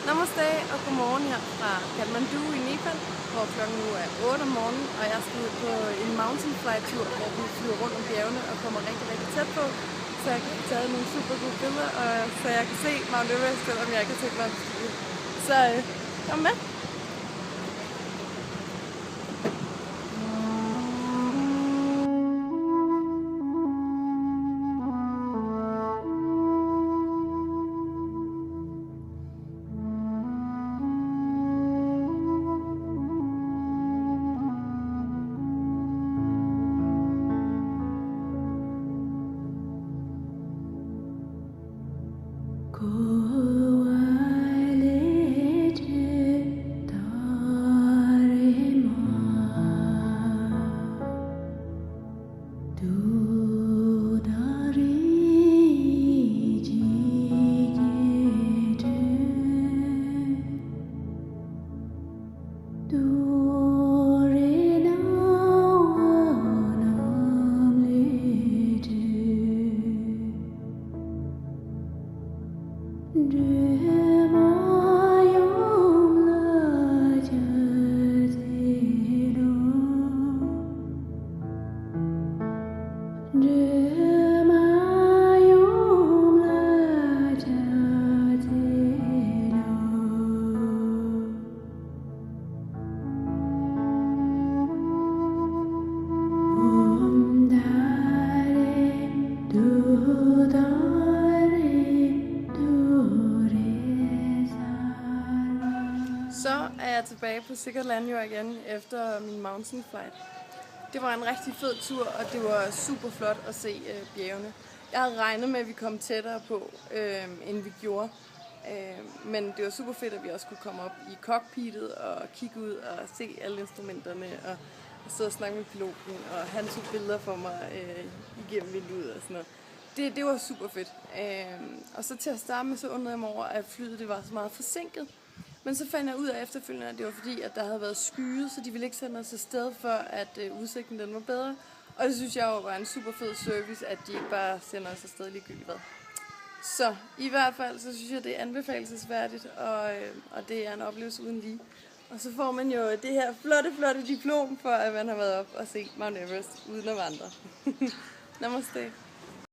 Namaste og godmorgen her fra Kathmandu i Nepal, hvor klokken nu er 8 om morgenen, og jeg skal ud på en mountain flight tur, hvor vi flyver rundt om bjergene og kommer rigtig, rigtig tæt på, så jeg kan få taget nogle super gode billeder, og så jeg kan se Mount Everest, selvom jeg ikke har tænkt mig at bestige. Så kom med! Så er jeg tilbage på sikkert landjord igen efter min mountain flight. Det var en rigtig fed tur, og det var super flot at se bjergene. Jeg havde regnet med, at vi kom tættere på, end vi gjorde. Men det var super fedt, at vi også kunne komme op i cockpittet og kigge ud og se alle instrumenterne og sidde og snakke med piloten, og han tog billeder for mig igennem vinduet og sådan noget. Det var super fedt. Og så til at starte med, så undrede jeg mig over, at flyet det var så meget forsinket. Men så fandt jeg ud af efterfølgende, at det var fordi, at der havde været skyet, så de ville ikke sende os afsted, før at udsigten den var bedre. Og det synes jeg jo var en super fed service, at de ikke bare sender os afsted ligegyldigt hvad. Så i hvert fald, så synes jeg, det er anbefalelsesværdigt, og det er en oplevelse uden lige. Og så får man jo det her flotte diplom for, at man har været op og set Mount Everest uden at vandre. Namaste.